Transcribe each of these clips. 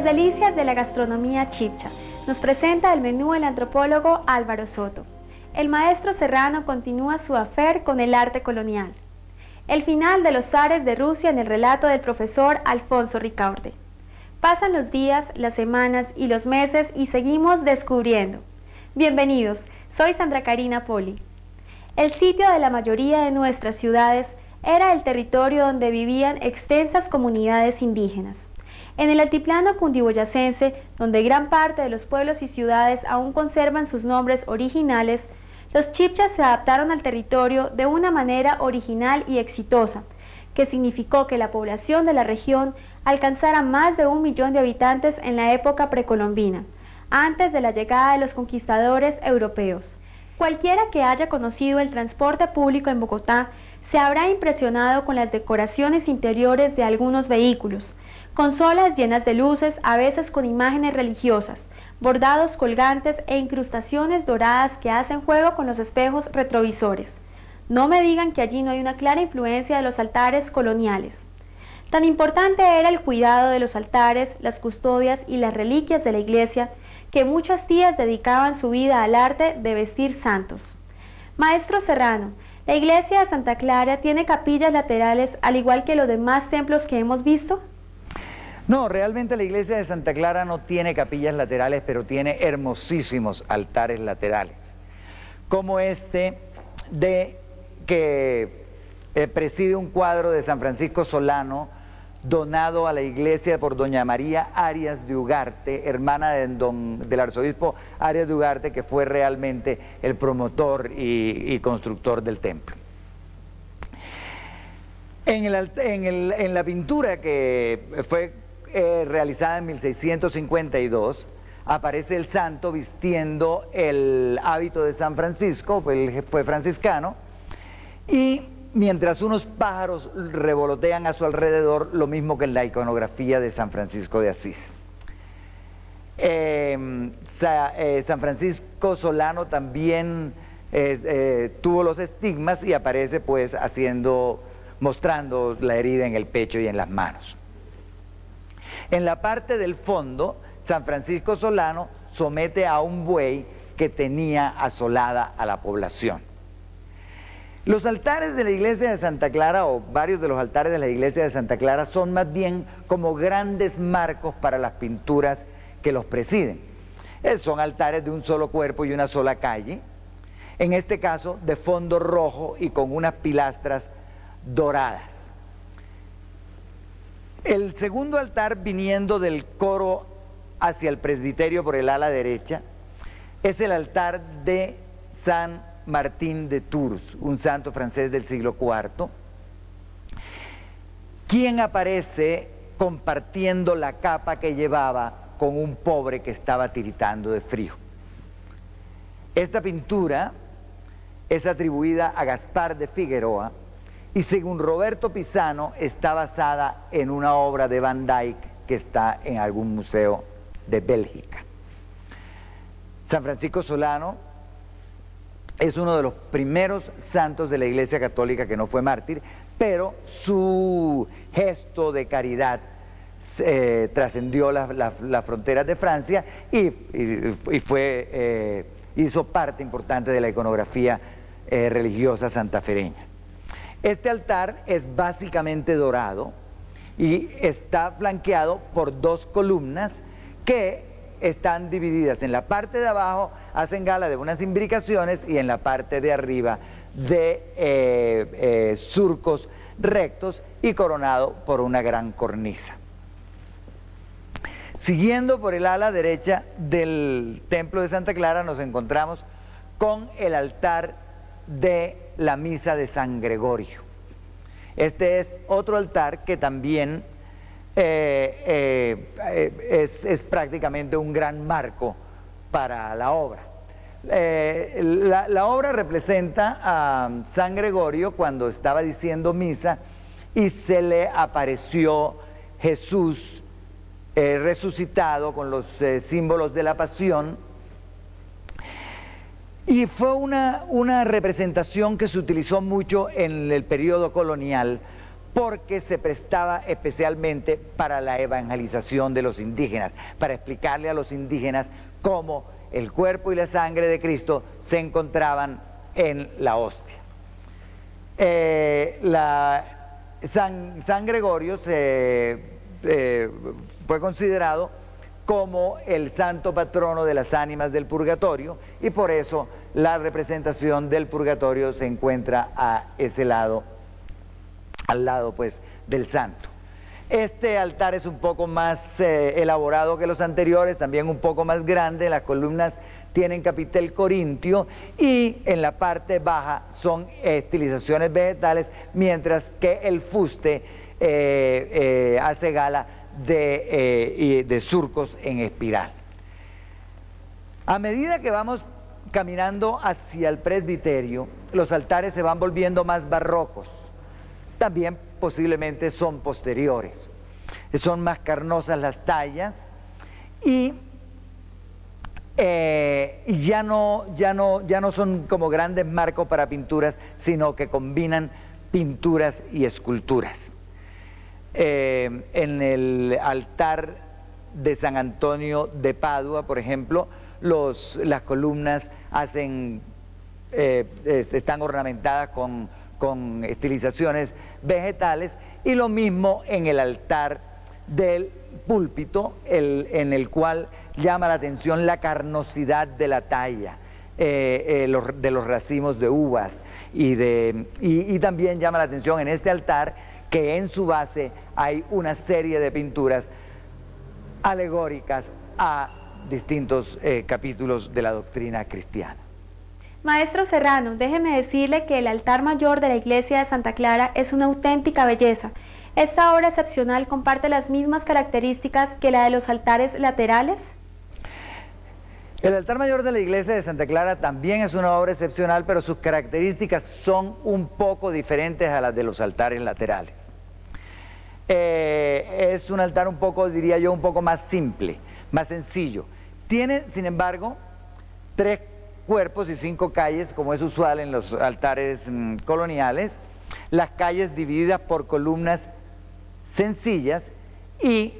delicias de la gastronomía chibcha. Nos presenta el menú el antropólogo Álvaro Soto. El maestro serrano continúa su affair con el arte colonial. El final de los zares de Rusia en el relato del profesor Alfonso Ricaurte. Pasan los días, las semanas y los meses y seguimos descubriendo. Bienvenidos, soy Sandra Karina Poli. El sitio de la mayoría de nuestras ciudades era el territorio donde vivían extensas comunidades indígenas. En el altiplano cundiboyacense, donde gran parte de los pueblos y ciudades aún conservan sus nombres originales, los chibchas se adaptaron al territorio de una manera original y exitosa, que significó que la población de la región alcanzara más de 1 millón de habitantes en la época precolombina, antes de la llegada de los conquistadores europeos. Cualquiera que haya conocido el transporte público en Bogotá se habrá impresionado con las decoraciones interiores de algunos vehículos, consolas llenas de luces, a veces con imágenes religiosas, bordados colgantes e incrustaciones doradas que hacen juego con los espejos retrovisores. No me digan que allí no hay una clara influencia de los altares coloniales. Tan importante era el cuidado de los altares, las custodias y las reliquias de la iglesia, que muchas tías dedicaban su vida al arte de vestir santos. Maestro Serrano, ¿la iglesia de Santa Clara tiene capillas laterales al igual que los demás templos que hemos visto? No, realmente la iglesia de Santa Clara no tiene capillas laterales, pero tiene hermosísimos altares laterales, como este que preside un cuadro de San Francisco Solano, donado a la iglesia por doña María Arias de Ugarte, hermana del arzobispo Arias de Ugarte, que fue realmente el promotor y constructor del templo. En la pintura que fue realizada en 1652, aparece el santo vistiendo el hábito de San Francisco, él fue franciscano, y mientras unos pájaros revolotean a su alrededor, lo mismo que en la iconografía de San Francisco de Asís. San Francisco Solano también tuvo los estigmas y aparece pues mostrando la herida en el pecho y en las manos. En la parte del fondo, San Francisco Solano somete a un buey que tenía asolada a la población. Los altares de la iglesia de Santa Clara, o varios de los altares de la iglesia de Santa Clara, son más bien como grandes marcos para las pinturas que los presiden. Son altares de un solo cuerpo y una sola calle, en este caso de fondo rojo y con unas pilastras doradas. El segundo altar, viniendo del coro hacia el presbiterio por el ala derecha, es el altar de San Martín de Tours, un santo francés del siglo IV, quien aparece compartiendo la capa que llevaba con un pobre que estaba tiritando de frío. Esta pintura es atribuida a Gaspar de Figueroa y, según Roberto Pisano, está basada en una obra de Van Dyck que está en algún museo de Bélgica. San Francisco Solano es uno de los primeros santos de la Iglesia Católica que no fue mártir, pero su gesto de caridad trascendió las fronteras de Francia y hizo parte importante de la iconografía religiosa santafereña. Este altar es básicamente dorado y está flanqueado por 2 columnas que están divididas. En la parte de abajo hacen gala de unas imbricaciones y en la parte de arriba de surcos rectos y coronado por una gran cornisa. Siguiendo por el ala derecha del templo de Santa Clara nos encontramos con el altar de la misa de San Gregorio. Este es otro altar que también es prácticamente un gran marco para la obra. La obra representa a San Gregorio cuando estaba diciendo misa y se le apareció Jesús resucitado con los símbolos de la pasión, y fue una representación que se utilizó mucho en el periodo colonial porque se prestaba especialmente para la evangelización de los indígenas, para explicarle a los indígenas cómo el cuerpo y la sangre de Cristo se encontraban en la hostia. San Gregorio fue considerado como el santo patrono de las ánimas del purgatorio, y por eso la representación del purgatorio se encuentra a ese lado, al lado pues del santo. Este altar es un poco más elaborado que los anteriores, también un poco más grande. Las columnas tienen capitel corintio y en la parte baja son estilizaciones vegetales, mientras que el fuste hace gala de surcos en espiral. A medida que vamos caminando hacia el presbiterio, los altares se van volviendo más barrocos. También posiblemente son posteriores. Son más carnosas las tallas y ya no son como grandes marcos para pinturas, sino que combinan pinturas y esculturas. En el altar de San Antonio de Padua, por ejemplo, las columnas están ornamentadas con estilizaciones vegetales, y lo mismo en el altar del púlpito, en el cual llama la atención la carnosidad de la talla, de los racimos de uvas, y también llama la atención en este altar que en su base hay una serie de pinturas alegóricas a distintos capítulos de la doctrina cristiana. Maestro Serrano, déjeme decirle que el altar mayor de la iglesia de Santa Clara es una auténtica belleza. ¿Esta obra excepcional comparte las mismas características que la de los altares laterales? El altar mayor de la iglesia de Santa Clara también es una obra excepcional, pero sus características son un poco diferentes a las de los altares laterales. Es un altar un poco, diría yo, un poco más simple, más sencillo. Tiene, sin embargo, 3 cuerpos y 5 calles, como es usual en los altares coloniales, las calles divididas por columnas sencillas y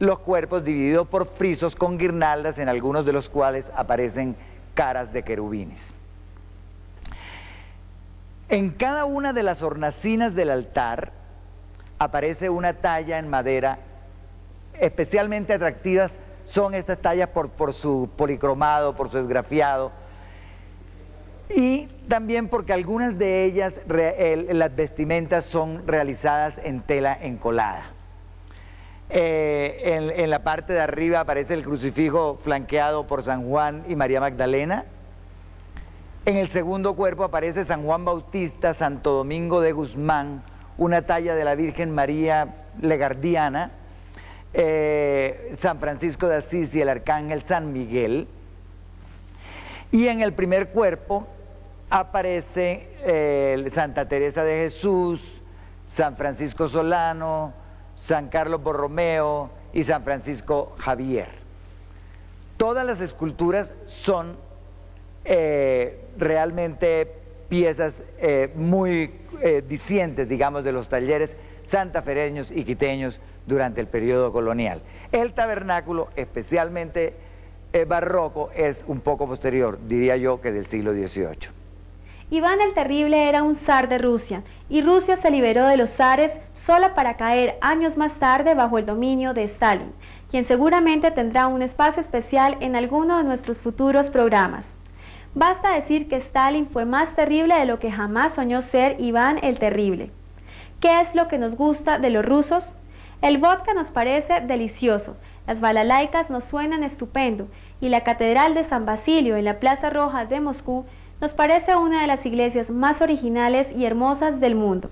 los cuerpos divididos por frisos con guirnaldas, en algunos de los cuales aparecen caras de querubines. En cada una de las hornacinas del altar aparece una talla en madera. Especialmente atractivas son estas tallas por su policromado, por su esgrafiado, y también porque algunas de ellas, las vestimentas son realizadas en tela encolada. En la parte de arriba aparece el crucifijo flanqueado por San Juan y María Magdalena. En el segundo cuerpo aparece San Juan Bautista, Santo Domingo de Guzmán, una talla de la Virgen María Legardiana, San Francisco de Asís y el Arcángel San Miguel. Y en el primer cuerpo aparece Santa Teresa de Jesús, San Francisco Solano, San Carlos Borromeo y San Francisco Javier. Todas las esculturas son realmente piezas muy discientes, digamos, de los talleres santafereños y quiteños durante el periodo colonial. El tabernáculo, especialmente barroco, es un poco posterior, diría yo, que del siglo XVIII. Iván el Terrible era un zar de Rusia, y Rusia se liberó de los zares solo para caer años más tarde bajo el dominio de Stalin, quien seguramente tendrá un espacio especial en alguno de nuestros futuros programas. Basta decir que Stalin fue más terrible de lo que jamás soñó ser Iván el Terrible. ¿Qué es lo que nos gusta de los rusos? El vodka nos parece delicioso, las balalaicas nos suenan estupendo, y la Catedral de San Basilio en la Plaza Roja de Moscú nos parece una de las iglesias más originales y hermosas del mundo.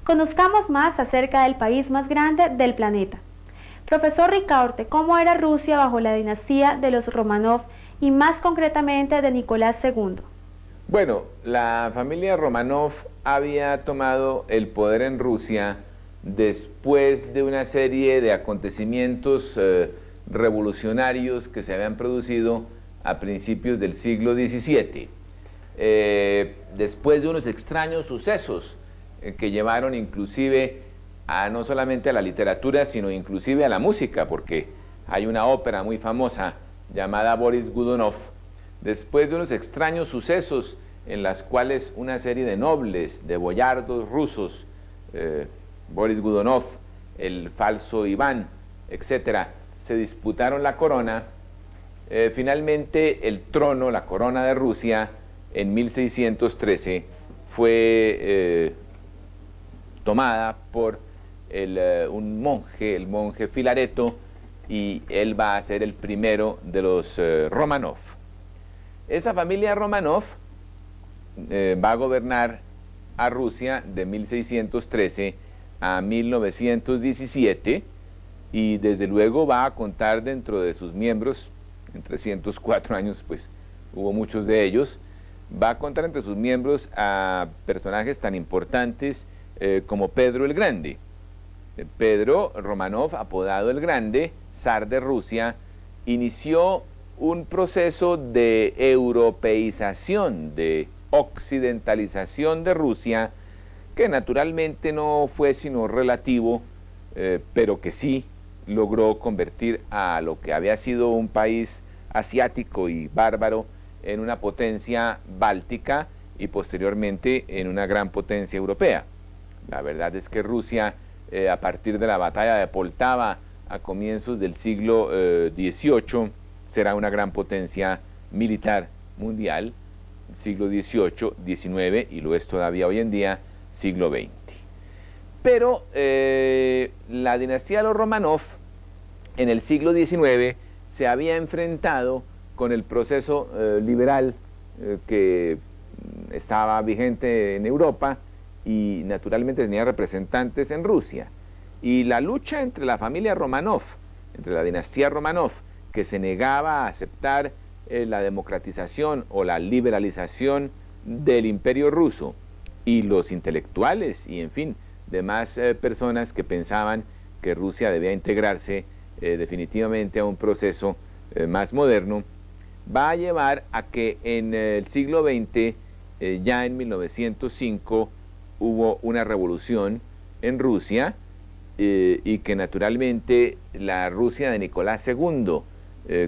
Conozcamos más acerca del país más grande del planeta. Profesor Ricaurte, ¿cómo era Rusia bajo la dinastía de los Romanov y más concretamente de Nicolás II? Bueno, la familia Romanov había tomado el poder en Rusia después de una serie de acontecimientos revolucionarios que se habían producido a principios del siglo XVII. Después de unos extraños sucesos que llevaron inclusive no solamente a la literatura, sino inclusive a la música, porque hay una ópera muy famosa llamada Boris Godunov, después de unos extraños sucesos en las cuales una serie de nobles, de boyardos rusos, Boris Godunov, el falso Iván, etcétera, se disputaron la corona. Finalmente el trono, la corona de Rusia, en 1613 fue tomada por un monje, el monje Filareto, y él va a ser el primero de los Romanov. Esa familia Romanov va a gobernar a Rusia de 1613 a 1917, y desde luego va a contar dentro de sus miembros, en 304 años pues hubo muchos de ellos, va a contar entre sus miembros a personajes tan importantes como Pedro el Grande. Pedro Romanov, apodado el Grande, zar de Rusia, inició un proceso de europeización, de occidentalización de Rusia, que naturalmente no fue sino relativo, pero que sí logró convertir a lo que había sido un país asiático y bárbaro en una potencia báltica y posteriormente en una gran potencia europea. La verdad es que Rusia, a partir de la batalla de Poltava a comienzos del siglo XVIII, será una gran potencia militar mundial, siglo XVIII, XIX, y lo es todavía hoy en día, siglo XX. Pero la dinastía de los Romanov en el siglo XIX se había enfrentado con el proceso liberal que estaba vigente en Europa, y naturalmente tenía representantes en Rusia. Y la lucha entre la familia Romanov, entre la dinastía Romanov, que se negaba a aceptar la democratización o la liberalización del imperio ruso, y los intelectuales y, en fin, demás personas que pensaban que Rusia debía integrarse definitivamente a un proceso más moderno, va a llevar a que en el siglo XX, ya en 1905, hubo una revolución en Rusia, y que naturalmente la Rusia de Nicolás II,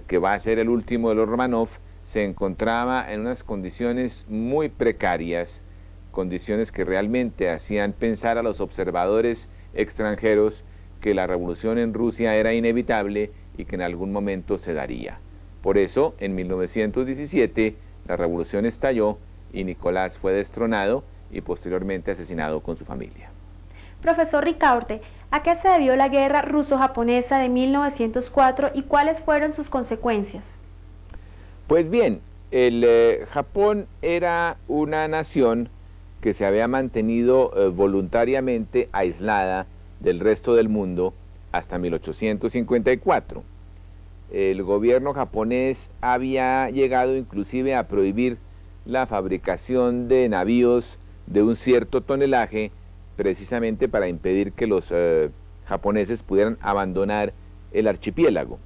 que va a ser el último de los Romanov, se encontraba en unas condiciones muy precarias, condiciones que realmente hacían pensar a los observadores extranjeros que la revolución en Rusia era inevitable y que en algún momento se daría. Por eso, en 1917, la revolución estalló y Nicolás fue destronado y posteriormente asesinado con su familia. Profesor Ricaurte, ¿a qué se debió la guerra ruso-japonesa de 1904 y cuáles fueron sus consecuencias? Pues bien, Japón era una nación que se había mantenido voluntariamente aislada del resto del mundo hasta 1854. El gobierno japonés había llegado inclusive a prohibir la fabricación de navíos de un cierto tonelaje, precisamente para impedir que los japoneses pudieran abandonar el archipiélago.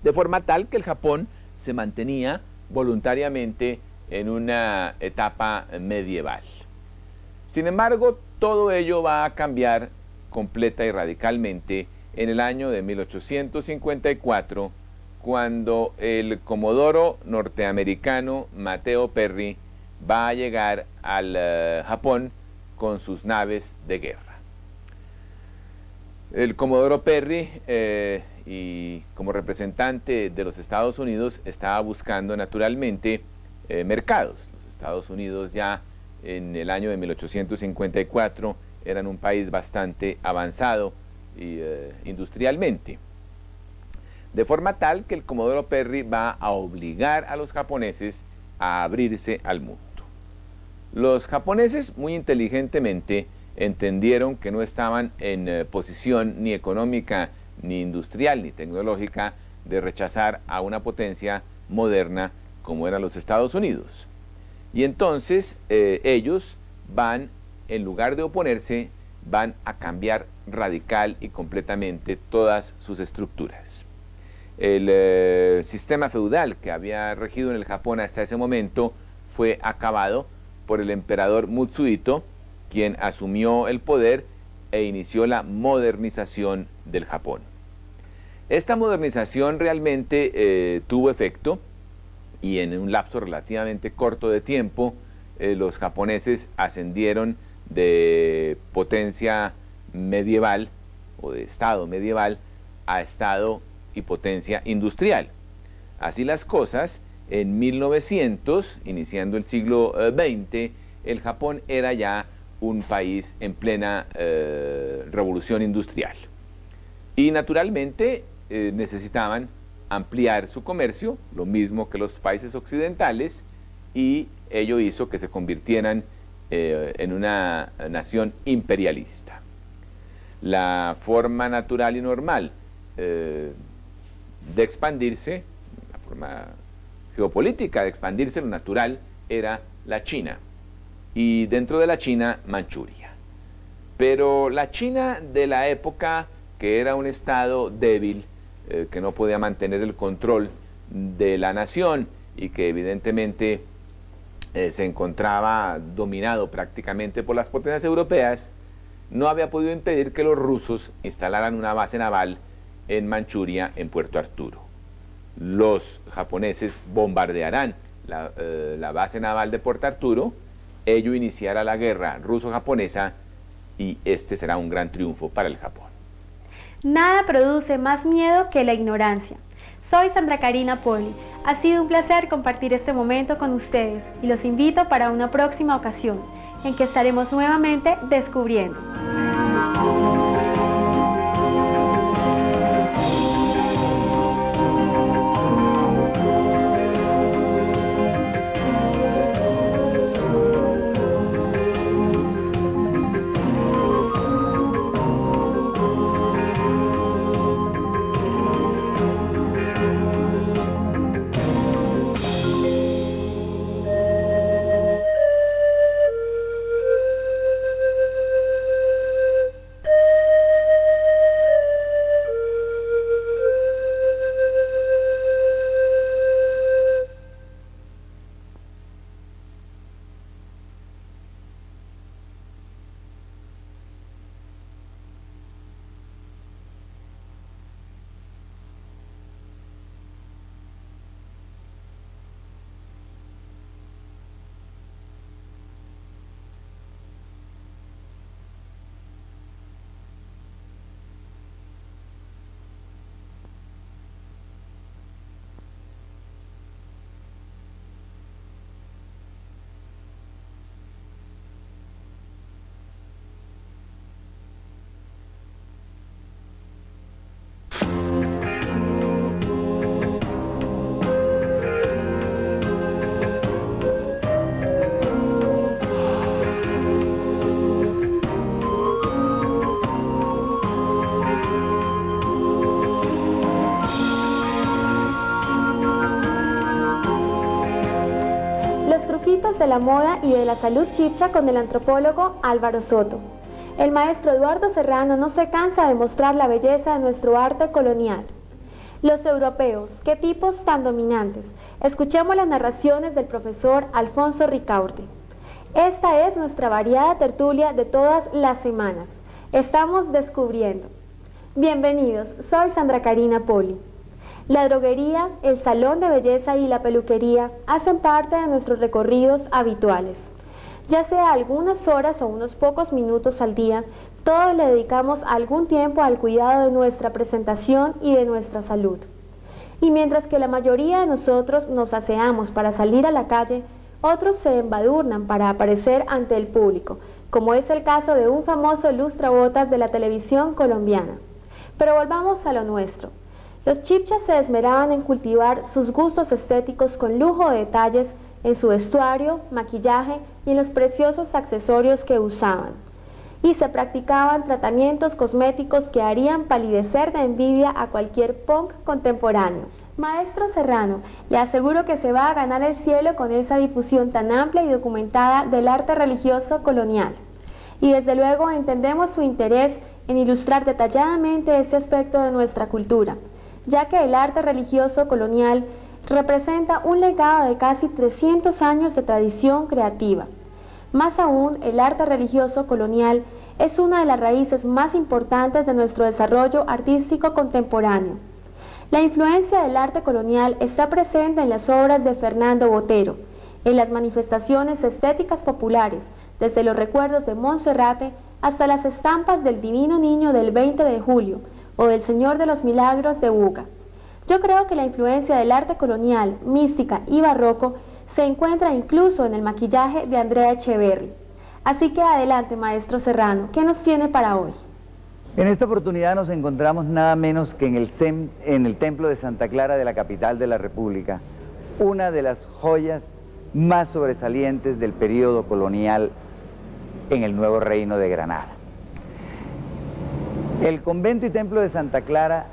De forma tal que el Japón se mantenía voluntariamente en una etapa medieval. Sin embargo, todo ello va a cambiar completa y radicalmente en el año de 1854, cuando el comodoro norteamericano Mateo Perry va a llegar al Japón con sus naves de guerra. El comodoro Perry, y como representante de los Estados Unidos, estaba buscando naturalmente mercados. Los Estados Unidos ya en el año de 1854 eran un país bastante avanzado industrialmente. De forma tal que el comodoro Perry va a obligar a los japoneses a abrirse al mundo. Los japoneses muy inteligentemente entendieron que no estaban en posición ni económica, ni industrial, ni tecnológica de rechazar a una potencia moderna como eran los Estados Unidos. Y entonces ellos van, en lugar de oponerse, van a cambiar radical y completamente todas sus estructuras. El sistema feudal que había regido en el Japón hasta ese momento fue acabado por el emperador Mutsuhito, quien asumió el poder e inició la modernización del Japón. Esta modernización realmente tuvo efecto y en un lapso relativamente corto de tiempo los japoneses ascendieron de potencia medieval o de estado medieval a estado y potencia industrial. Así las cosas, en 1900, iniciando el siglo XX, el Japón era ya un país en plena revolución industrial. Y naturalmente necesitaban ampliar su comercio, lo mismo que los países occidentales, y ello hizo que se convirtieran en una nación imperialista. La forma natural y normal de expandirse, la forma geopolítica de expandirse, lo natural era la China, y dentro de la China, Manchuria. Pero la China de la época, que era un estado débil, que no podía mantener el control de la nación y que evidentemente se encontraba dominado prácticamente por las potencias europeas, no había podido impedir que los rusos instalaran una base naval en Manchuria, en Puerto Arturo. Los japoneses bombardearán la base naval de Puerto Arturo, ello iniciará la guerra ruso-japonesa y este será un gran triunfo para el Japón. Nada produce más miedo que la ignorancia. Soy Sandra Karina Poli. Ha sido un placer compartir este momento con ustedes y los invito para una próxima ocasión en que estaremos nuevamente descubriendo. De la moda y de la salud chibcha con el antropólogo Álvaro Soto. El maestro Eduardo Serrano no se cansa de mostrar la belleza de nuestro arte colonial. Los europeos, qué tipos tan dominantes. Escuchemos las narraciones del profesor Alfonso Ricaurte. Esta es nuestra variada tertulia de todas las semanas. Estamos descubriendo. Bienvenidos, soy Sandra Karina Poli. La droguería, el salón de belleza y la peluquería hacen parte de nuestros recorridos habituales. Ya sea algunas horas o unos pocos minutos al día, todos le dedicamos algún tiempo al cuidado de nuestra presentación y de nuestra salud. Y mientras que la mayoría de nosotros nos aseamos para salir a la calle, otros se embadurnan para aparecer ante el público, como es el caso de un famoso lustrabotas de la televisión colombiana. Pero volvamos a lo nuestro. Los chibchas se esmeraban en cultivar sus gustos estéticos con lujo de detalles en su vestuario, maquillaje y en los preciosos accesorios que usaban. Y se practicaban tratamientos cosméticos que harían palidecer de envidia a cualquier punk contemporáneo. Maestro Serrano, le aseguro que se va a ganar el cielo con esa difusión tan amplia y documentada del arte religioso colonial. Y desde luego entendemos su interés en ilustrar detalladamente este aspecto de nuestra cultura, ya que el arte religioso colonial representa un legado de casi 300 años de tradición creativa. Más aún, el arte religioso colonial es una de las raíces más importantes de nuestro desarrollo artístico contemporáneo. La influencia del arte colonial está presente en las obras de Fernando Botero, en las manifestaciones estéticas populares, desde los recuerdos de Monserrate hasta las estampas del Divino Niño del 20 de julio o del Señor de los Milagros de Buga. Yo creo que la influencia del arte colonial, mística y barroco se encuentra incluso en el maquillaje de Andrea Echeverri. Así que adelante, maestro Serrano, ¿qué nos tiene para hoy? En esta oportunidad nos encontramos nada menos que en el Templo de Santa Clara de la capital de la República, una de las joyas más sobresalientes del periodo colonial en el Nuevo Reino de Granada. El convento y templo de Santa Clara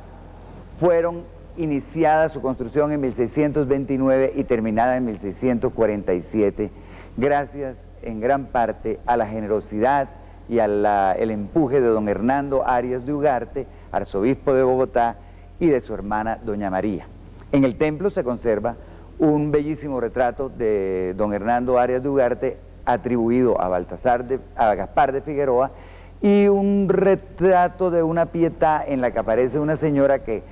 fueron iniciada su construcción en 1629 y terminada en 1647, gracias en gran parte a la generosidad y el empuje de don Hernando Arias de Ugarte, arzobispo de Bogotá, y de su hermana doña María. En el templo se conserva un bellísimo retrato de don Hernando Arias de Ugarte atribuido a Gaspar de Figueroa, y un retrato de una Pietà en la que aparece una señora que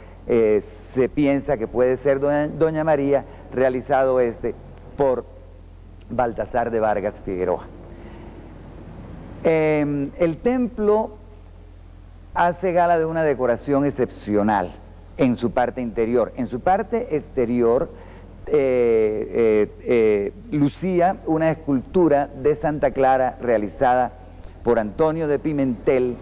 se piensa que puede ser doña María, realizado por Baltasar de Vargas Figueroa. El templo hace gala de una decoración excepcional en su parte interior. En su parte exterior lucía una escultura de Santa Clara realizada por Antonio de Pimentel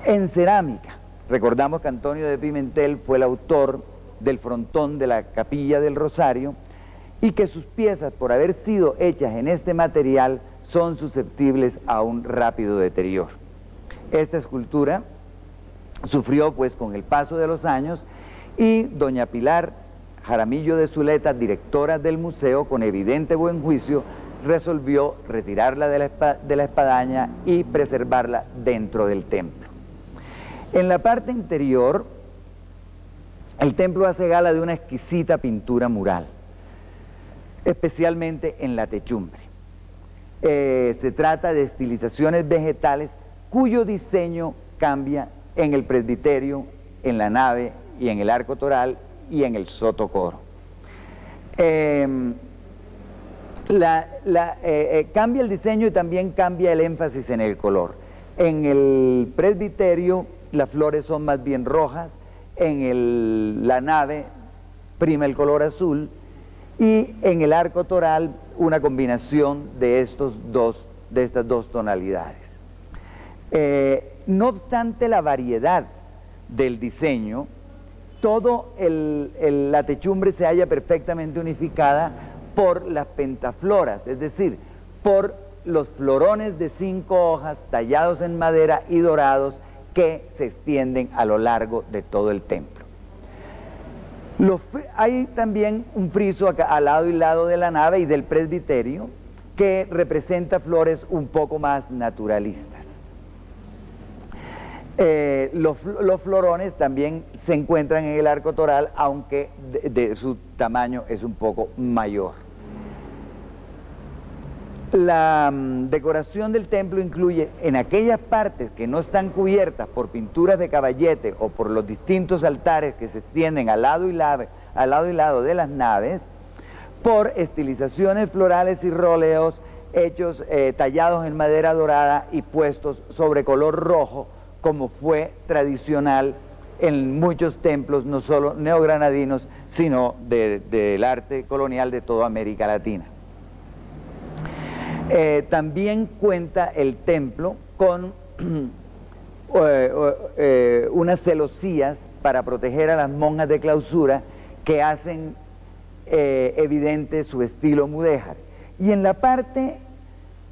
en cerámica. Recordamos que Antonio de Pimentel fue el autor del frontón de la Capilla del Rosario y que sus piezas, por haber sido hechas en este material, son susceptibles a un rápido deterioro. Esta escultura sufrió pues con el paso de los años, y doña Pilar Jaramillo de Zuleta, directora del museo, con evidente buen juicio, resolvió retirarla de la espadaña y preservarla dentro del templo. En la parte interior, el templo hace gala de una exquisita pintura mural, especialmente en la techumbre. Se trata de estilizaciones vegetales cuyo diseño cambia en el presbiterio, en la nave y en el arco toral y en el sotocoro. Cambia el diseño y también cambia el énfasis en el color. En el presbiterio las flores son más bien rojas, en la nave prima el color azul, y en el arco toral una combinación de estas dos tonalidades. No obstante la variedad del diseño, la techumbre se halla perfectamente unificada por las pentafloras, es decir, por los florones de 5 hojas tallados en madera y dorados que se extienden a lo largo de todo el templo. Hay también un friso al lado y lado de la nave y del presbiterio que representa flores un poco más naturalistas. Los florones también se encuentran en el arco toral, aunque su tamaño es un poco mayor. La decoración del templo incluye, en aquellas partes que no están cubiertas por pinturas de caballete o por los distintos altares que se extienden al lado y lado de las naves, por estilizaciones florales y roleos hechos, tallados en madera dorada y puestos sobre color rojo, como fue tradicional en muchos templos, no solo neogranadinos, sino del arte colonial de toda América Latina. También cuenta el templo con unas celosías para proteger a las monjas de clausura que hacen evidente su estilo mudéjar. Y en la parte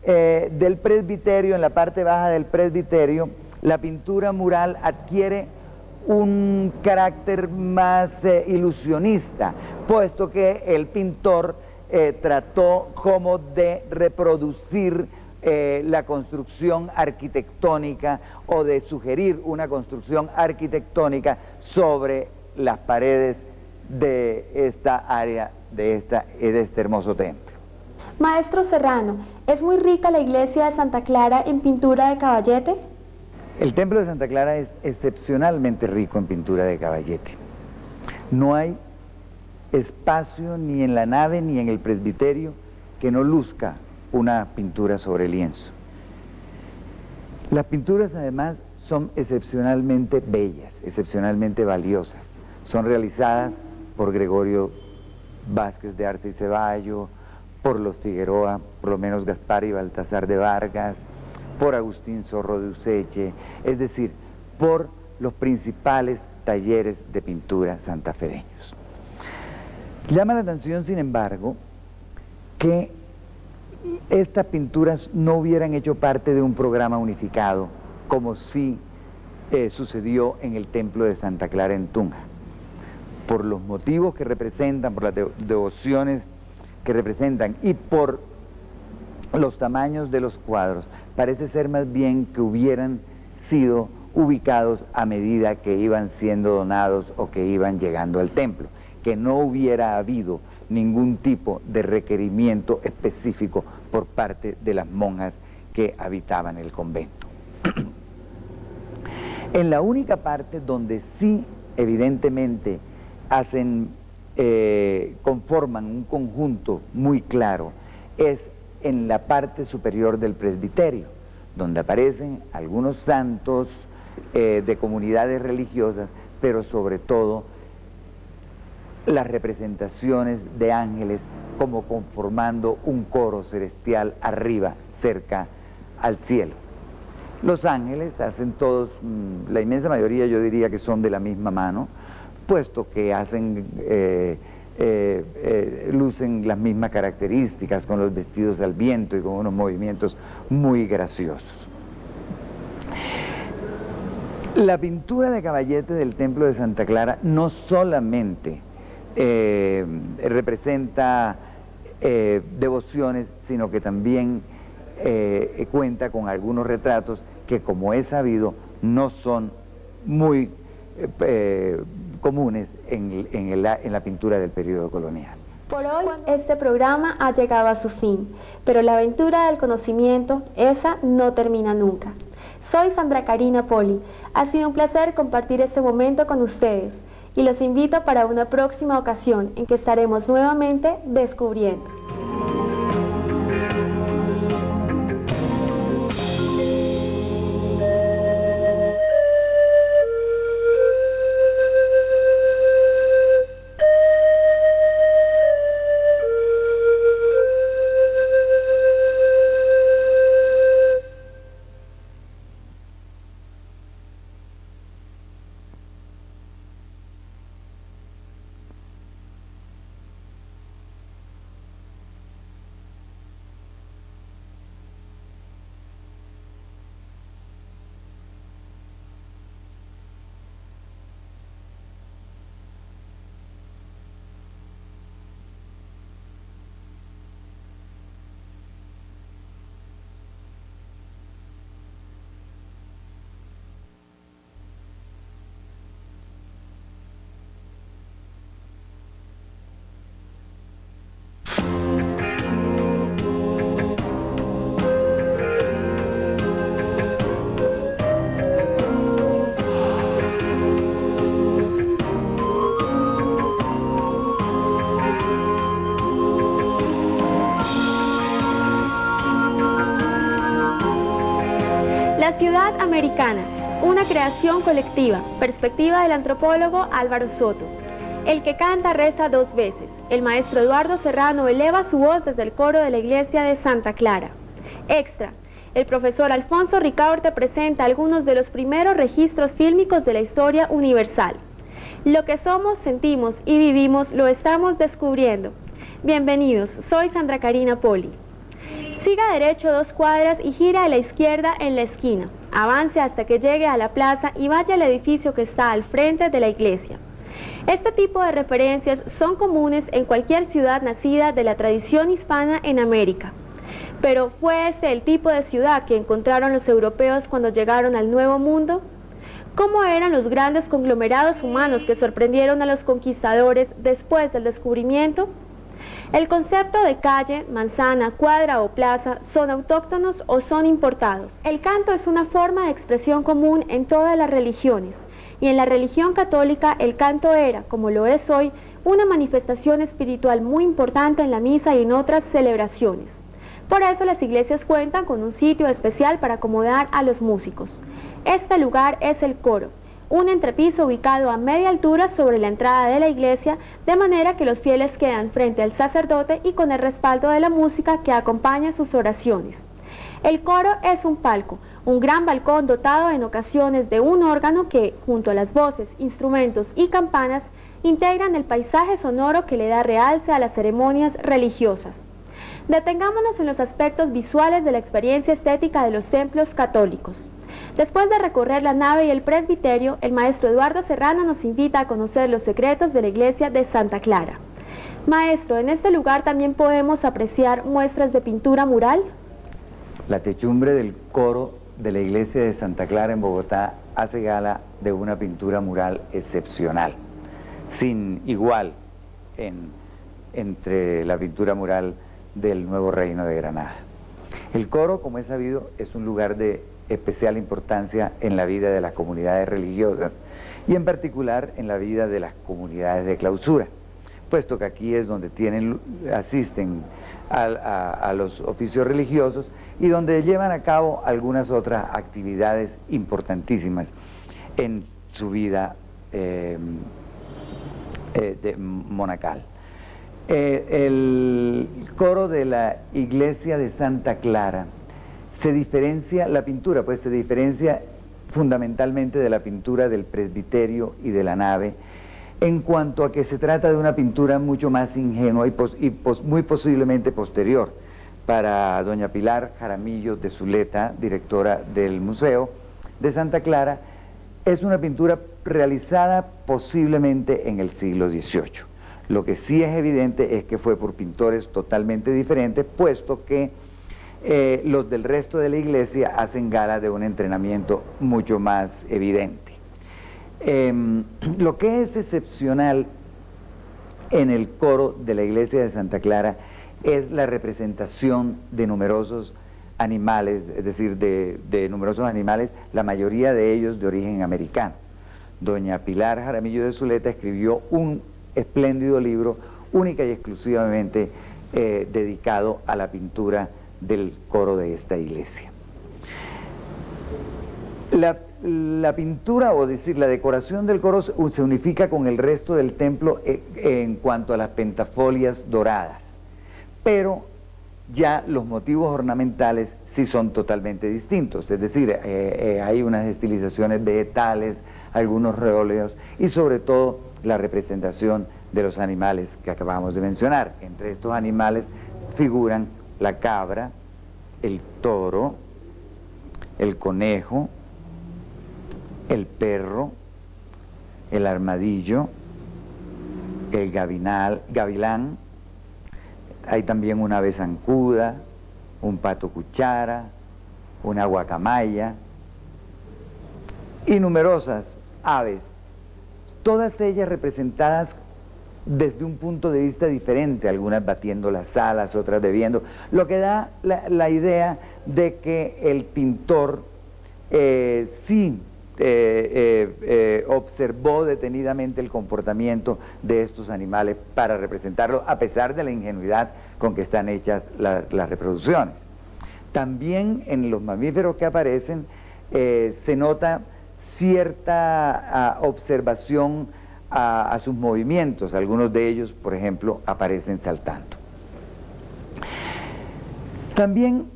del presbiterio, en la parte baja del presbiterio, la pintura mural adquiere un carácter más ilusionista, puesto que el pintor trató como de reproducir la construcción arquitectónica o de sugerir una construcción arquitectónica sobre las paredes de esta área, de este hermoso templo. Maestro Serrano, ¿Es muy rica la iglesia de Santa Clara en pintura de Caballete? El templo de Santa Clara es excepcionalmente rico en pintura de Caballete. No hay espacio ni en la nave ni en el presbiterio que no luzca una pintura sobre lienzo. Las pinturas además son excepcionalmente bellas, excepcionalmente valiosas. Son realizadas por Gregorio Vázquez de Arce y Ceballo, por los Figueroa, por lo menos Gaspar y Baltasar de Vargas, por Agustín Zorro de Useche, es decir, por los principales talleres de pintura santafereños. Llama la atención, sin embargo, que estas pinturas no hubieran hecho parte de un programa unificado, como sí sucedió en el templo de Santa Clara en Tunja. Por los motivos que representan, por las devociones que representan y por los tamaños de los cuadros, parece ser más bien que hubieran sido ubicados a medida que iban siendo donados o que iban llegando al templo, que no hubiera habido ningún tipo de requerimiento específico por parte de las monjas que habitaban el convento. En la única parte donde sí, evidentemente, conforman un conjunto muy claro, es en la parte superior del presbiterio, donde aparecen algunos santos de comunidades religiosas, pero sobre todo las representaciones de ángeles como conformando un coro celestial arriba, cerca al cielo. Los ángeles hacen todos, la inmensa mayoría yo diría que son de la misma mano, puesto que hacen, lucen las mismas características, con los vestidos al viento y con unos movimientos muy graciosos. La pintura de Caballete del templo de Santa Clara no solamente representa devociones, sino que también cuenta con algunos retratos que, como es sabido, no son muy comunes en la pintura del periodo colonial. Por hoy este programa ha llegado a su fin, pero la aventura del conocimiento, esa no termina nunca. Soy Sandra Karina Poli, ha sido un placer compartir este momento con ustedes y los invito para una próxima ocasión en que estaremos nuevamente descubriendo. La ciudad americana, una creación colectiva, perspectiva del antropólogo Álvaro Soto. El que canta reza dos veces. El maestro Eduardo Serrano eleva su voz desde el coro de la iglesia de Santa Clara. Extra. El profesor Alfonso Ricaurte presenta algunos de los primeros registros fílmicos de la historia universal. Lo que somos, sentimos y vivimos lo estamos descubriendo. Bienvenidos, soy Sandra Karina Poli. Siga derecho 2 cuadras y gira a la izquierda en la esquina. Avance hasta que llegue a la plaza y vaya al edificio que está al frente de la iglesia. Este tipo de referencias son comunes en cualquier ciudad nacida de la tradición hispana en América. Pero ¿fue este el tipo de ciudad que encontraron los europeos cuando llegaron al Nuevo Mundo? ¿Cómo eran los grandes conglomerados humanos que sorprendieron a los conquistadores después del descubrimiento? El concepto de calle, manzana, cuadra o plaza son autóctonos o son importados. El canto es una forma de expresión común en todas las religiones, y en la religión católica el canto era, como lo es hoy, una manifestación espiritual muy importante en la misa y en otras celebraciones. Por eso las iglesias cuentan con un sitio especial para acomodar a los músicos. Este lugar es el coro, un entrepiso ubicado a media altura sobre la entrada de la iglesia, de manera que los fieles quedan frente al sacerdote y con el respaldo de la música que acompaña sus oraciones. El coro es un palco, un gran balcón dotado en ocasiones de un órgano que, junto a las voces, instrumentos y campanas, integran el paisaje sonoro que le da realce a las ceremonias religiosas. Detengámonos en los aspectos visuales de la experiencia estética de los templos católicos. Después de recorrer la nave y el presbiterio, el maestro Eduardo Serrano nos invita a conocer los secretos de la iglesia de Santa Clara. Maestro, en este lugar también podemos apreciar muestras de pintura mural. La techumbre del coro de la iglesia de Santa Clara en Bogotá hace gala de una pintura mural excepcional, sin igual entre la pintura mural del Nuevo Reino de Granada. El coro, como es sabido, es un lugar de especial importancia en la vida de las comunidades religiosas y en particular en la vida de las comunidades de clausura, puesto que aquí es donde asisten a los oficios religiosos y donde llevan a cabo algunas otras actividades importantísimas en su vida monacal. El coro de la iglesia de Santa Clara se diferencia, la pintura pues se diferencia fundamentalmente de la pintura del presbiterio y de la nave, en cuanto a que se trata de una pintura mucho más ingenua y muy posiblemente posterior para doña Pilar Jaramillo de Zuleta, directora del Museo de Santa Clara. Es una pintura realizada posiblemente en el siglo XVIII. Lo que sí es evidente es que fue por pintores totalmente diferentes, puesto que los del resto de la iglesia hacen gala de un entrenamiento mucho más evidente. Lo que es excepcional en el coro de la iglesia de Santa Clara es la representación de numerosos animales, es decir, de numerosos animales, la mayoría de ellos de origen americano. Doña Pilar Jaramillo de Zuleta escribió un espléndido libro única y exclusivamente dedicado a la pintura del coro de esta iglesia. La pintura, o decir, la decoración del coro se unifica con el resto del templo en cuanto a las pentafolias doradas, pero ya los motivos ornamentales sí son totalmente distintos, es decir, hay unas estilizaciones vegetales, algunos reóleos y sobre todo la representación de los animales que acabamos de mencionar. Entre estos animales figuran la cabra, el toro, el conejo, el perro, el armadillo, el gavilán, hay también una ave zancuda, un pato cuchara, una guacamaya y numerosas aves, todas ellas representadas desde un punto de vista diferente, algunas batiendo las alas, otras bebiendo, lo que da la idea de que el pintor sí observó detenidamente el comportamiento de estos animales para representarlo, a pesar de la ingenuidad con que están hechas las reproducciones. También en los mamíferos que aparecen se nota cierta observación a sus movimientos. Algunos de ellos, por ejemplo, aparecen saltando. También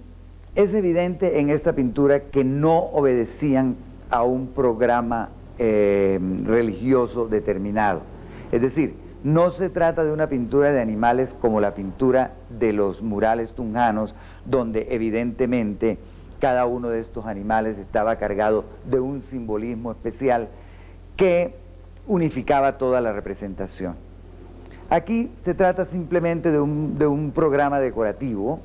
es evidente en esta pintura que no obedecían a un programa religioso determinado. Es decir, no se trata de una pintura de animales como la pintura de los murales tunjanos, donde evidentemente cada uno de estos animales estaba cargado de un simbolismo especial que unificaba toda la representación. Aquí se trata simplemente de un programa decorativo,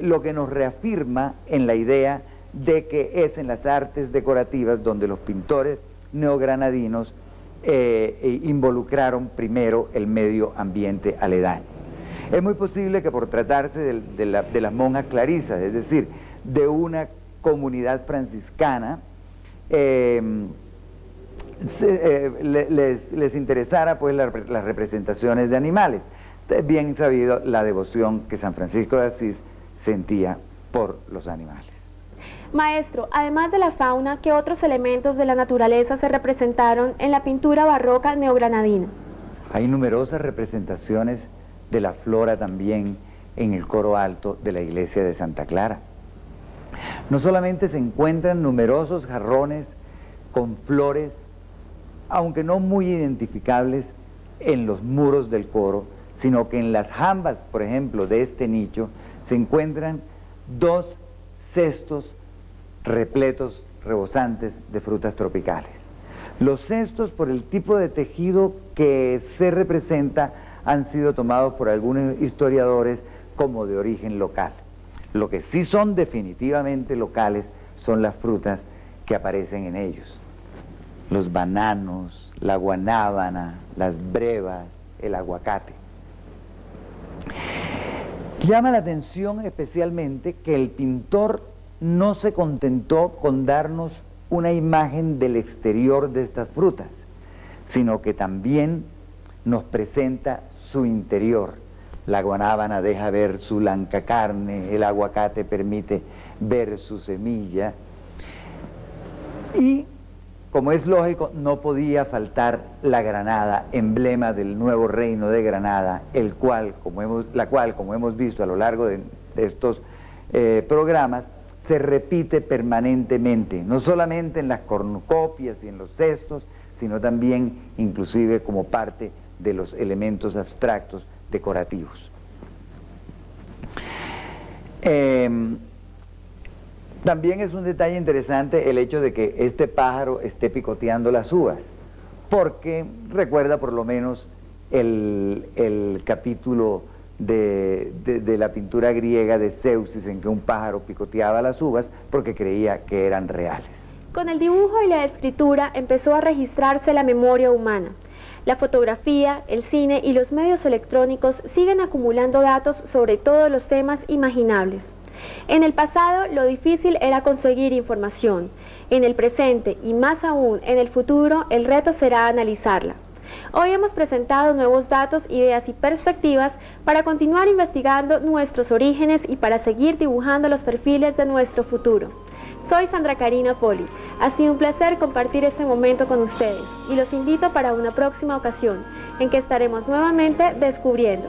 lo que nos reafirma en la idea de que es en las artes decorativas donde los pintores neogranadinos involucraron primero el medio ambiente aledaño. Es muy posible que por tratarse de las monjas clarisas, es decir, de una comunidad franciscana, les interesara pues las representaciones de animales. Es bien sabido la devoción que San Francisco de Asís sentía por los animales. Maestro, además de la fauna, ¿qué otros elementos de la naturaleza se representaron en la pintura barroca neogranadina? Hay numerosas representaciones de la flora también en el coro alto de la iglesia de Santa Clara. No solamente se encuentran numerosos jarrones con flores, aunque no muy identificables en los muros del coro, sino que en las jambas, por ejemplo, de este nicho, se encuentran 2 cestos repletos, rebosantes de frutas tropicales. Los cestos, por el tipo de tejido que se representa, han sido tomados por algunos historiadores como de origen local. Lo que sí son definitivamente locales son las frutas que aparecen en ellos. Los bananos, la guanábana, las brevas, el aguacate. Llama la atención especialmente que el pintor no se contentó con darnos una imagen del exterior de estas frutas, sino que también nos presenta su interior. La guanábana deja ver su blanca carne, el aguacate permite ver su semilla. Y, como es lógico, no podía faltar la granada, emblema del nuevo reino de Granada, la cual, como hemos visto a lo largo de estos programas, se repite permanentemente, no solamente en las cornucopias y en los cestos, sino también inclusive como parte de los elementos abstractos decorativos. También es un detalle interesante el hecho de que este pájaro esté picoteando las uvas, porque recuerda por lo menos el capítulo de la pintura griega de Zeusis, en que un pájaro picoteaba las uvas porque creía que eran reales. Con el dibujo y la escritura empezó a registrarse la memoria humana. La fotografía, el cine y los medios electrónicos siguen acumulando datos sobre todos los temas imaginables. En el pasado, lo difícil era conseguir información. En el presente y más aún en el futuro, el reto será analizarla. Hoy hemos presentado nuevos datos, ideas y perspectivas para continuar investigando nuestros orígenes y para seguir dibujando los perfiles de nuestro futuro. Soy Sandra Karina Poli. Ha sido un placer compartir este momento con ustedes y los invito para una próxima ocasión en que estaremos nuevamente descubriendo.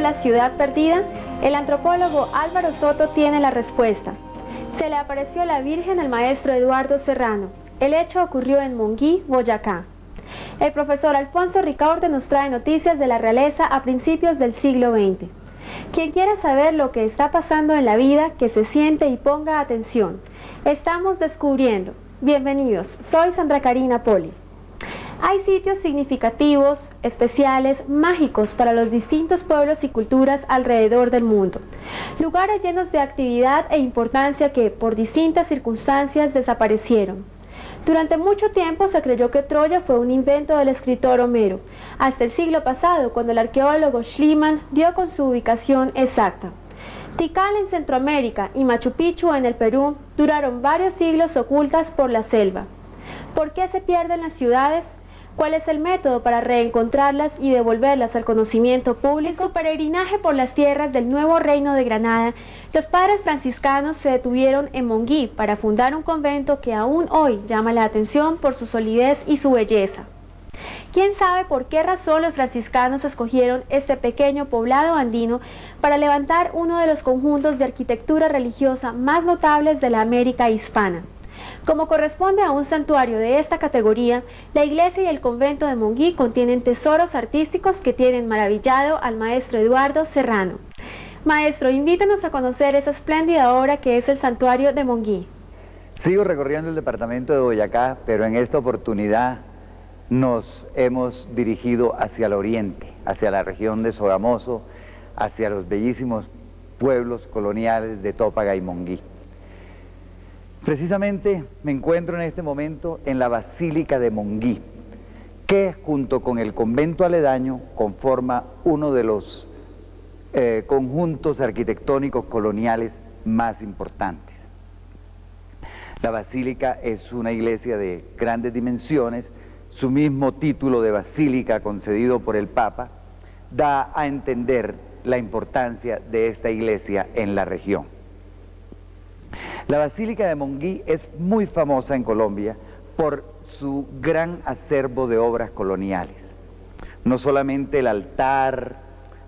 La ciudad perdida? El antropólogo Álvaro Soto tiene la respuesta. Se le apareció la Virgen al maestro Eduardo Serrano. El hecho ocurrió en Monguí, Boyacá. El profesor Alfonso Ricaurte nos trae noticias de la realeza a principios del siglo XX. Quien quiera saber lo que está pasando en la vida, que se siente y ponga atención. Estamos descubriendo. Bienvenidos, soy Sandra Karina Poli. Hay sitios significativos, especiales, mágicos para los distintos pueblos y culturas alrededor del mundo. Lugares llenos de actividad e importancia que, por distintas circunstancias, desaparecieron. Durante mucho tiempo se creyó que Troya fue un invento del escritor Homero, hasta el siglo pasado, cuando el arqueólogo Schliemann dio con su ubicación exacta. Tikal en Centroamérica y Machu Picchu en el Perú duraron varios siglos ocultas por la selva. ¿Por qué se pierden las ciudades? ¿Cuál es el método para reencontrarlas y devolverlas al conocimiento público? En su peregrinaje por las tierras del nuevo reino de Granada, los padres franciscanos se detuvieron en Monguí para fundar un convento que aún hoy llama la atención por su solidez y su belleza. ¿Quién sabe por qué razón los franciscanos escogieron este pequeño poblado andino para levantar uno de los conjuntos de arquitectura religiosa más notables de la América hispana? Como corresponde a un santuario de esta categoría, la iglesia y el convento de Monguí contienen tesoros artísticos que tienen maravillado al maestro Eduardo Serrano. Maestro, invítanos a conocer esa espléndida obra que es el santuario de Monguí. Sigo recorriendo el departamento de Boyacá, pero en esta oportunidad nos hemos dirigido hacia el oriente, hacia la región de Sogamoso, hacia los bellísimos pueblos coloniales de Tópaga y Monguí. Precisamente me encuentro en este momento en la Basílica de Monguí, que junto con el convento aledaño conforma uno de los conjuntos arquitectónicos coloniales más importantes. La basílica es una iglesia de grandes dimensiones. Su mismo título de basílica concedido por el Papa da a entender la importancia de esta iglesia en la región. La Basílica de Monguí es muy famosa en Colombia por su gran acervo de obras coloniales. No solamente el altar,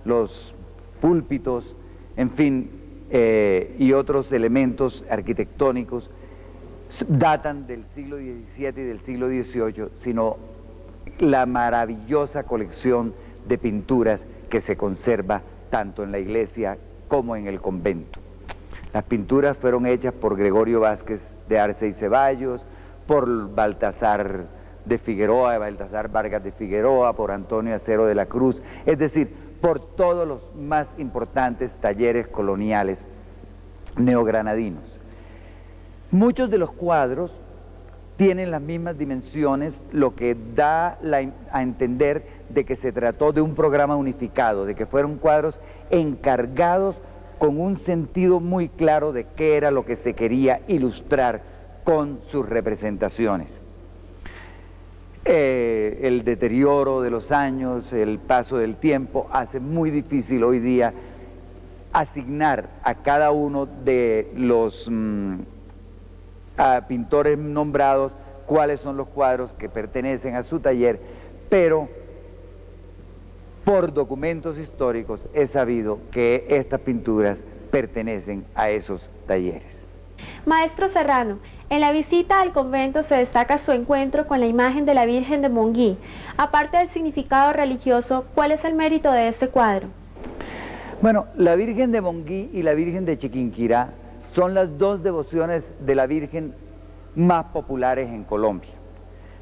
los púlpitos, en fin, y otros elementos arquitectónicos datan del siglo XVII y del siglo XVIII, sino la maravillosa colección de pinturas que se conserva tanto en la iglesia como en el convento. Las pinturas fueron hechas por Gregorio Vázquez de Arce y Ceballos, por Baltasar de Figueroa, Baltasar Vargas de Figueroa, por Antonio Acero de la Cruz, es decir, por todos los más importantes talleres coloniales neogranadinos. Muchos de los cuadros tienen las mismas dimensiones, lo que da a entender de que se trató de un programa unificado, de que fueron cuadros encargados con un sentido muy claro de qué era lo que se quería ilustrar con sus representaciones. El deterioro de los años, el paso del tiempo, hace muy difícil hoy día asignar a cada uno de los pintores nombrados cuáles son los cuadros que pertenecen a su taller, pero por documentos históricos es sabido que estas pinturas pertenecen a esos talleres. Maestro Serrano, en la visita al convento se destaca su encuentro con la imagen de la Virgen de Monguí. Aparte del significado religioso, ¿cuál es el mérito de este cuadro? Bueno, la Virgen de Monguí y la Virgen de Chiquinquirá son las dos devociones de la Virgen más populares en Colombia.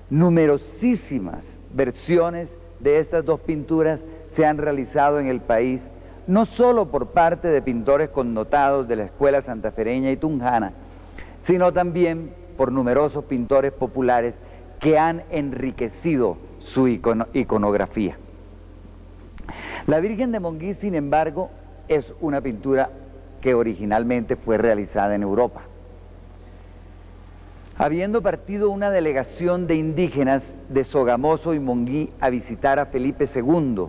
Numerosísimas versiones de estas dos pinturas se han realizado en el país, no solo por parte de pintores connotados de la escuela santafereña y tunjana, sino también por numerosos pintores populares que han enriquecido su iconografía. La Virgen de Monguí, sin embargo, es una pintura que originalmente fue realizada en Europa. Habiendo partido una delegación de indígenas de Sogamoso y Monguí a visitar a Felipe II,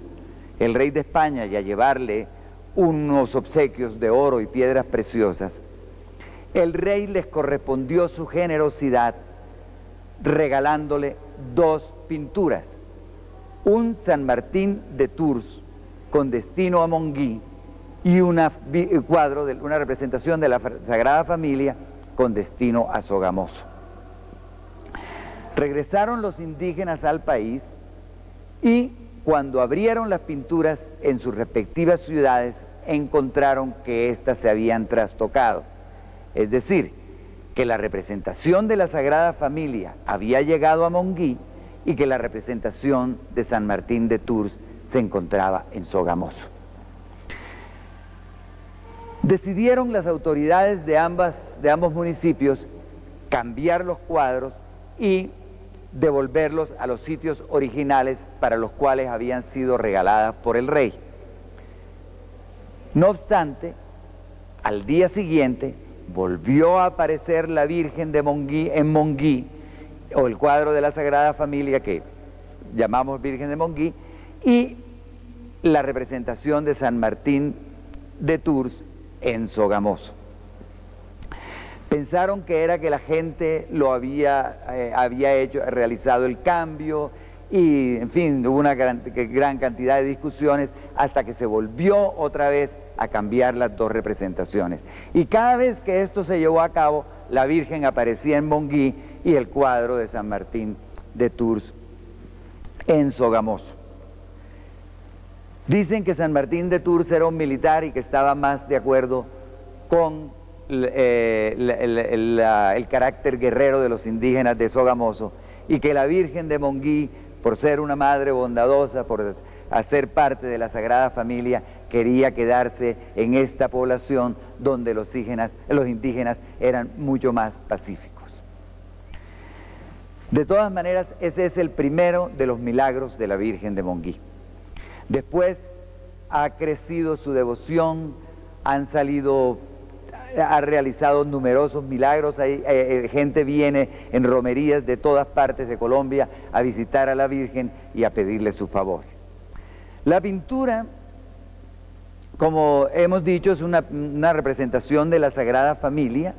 el rey de España, y a llevarle unos obsequios de oro y piedras preciosas, el rey les correspondió su generosidad regalándole dos pinturas, un San Martín de Tours con destino a Monguí y una representación de la Sagrada Familia con destino a Sogamoso. Regresaron los indígenas al país y cuando abrieron las pinturas en sus respectivas ciudades, encontraron que éstas se habían trastocado. Es decir, que la representación de la Sagrada Familia había llegado a Monguí y que la representación de San Martín de Tours se encontraba en Sogamoso. Decidieron las autoridades de ambos municipios cambiar los cuadros y devolverlos a los sitios originales para los cuales habían sido regaladas por el rey. No obstante, al día siguiente volvió a aparecer la Virgen de Monguí en Monguí, o el cuadro de la Sagrada Familia que llamamos Virgen de Monguí, y la representación de San Martín de Tours en Sogamoso. Pensaron que era que la gente lo había realizado el cambio y, en fin, hubo una gran cantidad de discusiones hasta que se volvió otra vez a cambiar las dos representaciones. Y cada vez que esto se llevó a cabo, la Virgen aparecía en Monguí y el cuadro de San Martín de Tours en Sogamoso. Dicen que San Martín de Tours era un militar y que estaba más de acuerdo con el carácter guerrero de los indígenas de Sogamoso, y que la Virgen de Monguí, por ser una madre bondadosa, por hacer parte de la Sagrada Familia, quería quedarse en esta población donde los indígenas eran mucho más pacíficos. De todas maneras, ese es el primero de los milagros de la Virgen de Monguí. Después ha crecido su devoción, ha realizado numerosos milagros. Gente viene en romerías de todas partes de Colombia a visitar a la Virgen y a pedirle sus favores. La pintura, como hemos dicho, es una representación de la Sagrada Familia.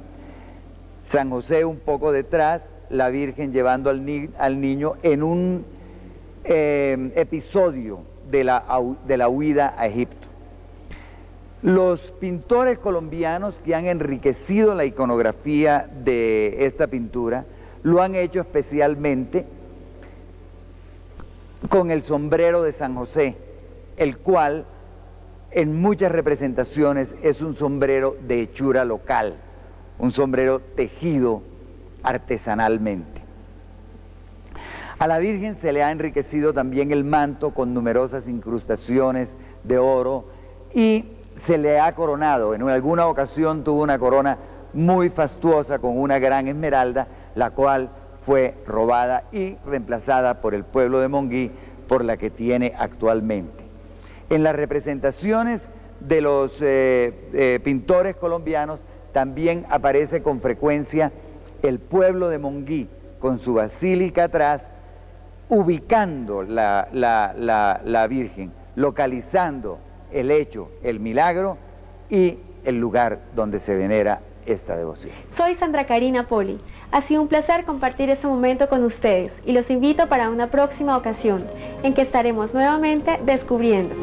San José un poco detrás, la Virgen llevando al niño en un episodio de la huida a Egipto. Los pintores colombianos que han enriquecido la iconografía de esta pintura lo han hecho especialmente con el sombrero de San José, el cual en muchas representaciones es un sombrero de hechura local, un sombrero tejido artesanalmente. A la Virgen se le ha enriquecido también el manto con numerosas incrustaciones de oro y se le ha coronado. En alguna ocasión tuvo una corona muy fastuosa con una gran esmeralda, la cual fue robada y reemplazada por el pueblo de Monguí por la que tiene actualmente. En las representaciones de los pintores colombianos también aparece con frecuencia el pueblo de Monguí con su basílica atrás, ubicando la Virgen, localizando el hecho, el milagro y el lugar donde se venera esta devoción. Soy Sandra Karina Poli. Ha sido un placer compartir este momento con ustedes y los invito para una próxima ocasión en que estaremos nuevamente descubriendo.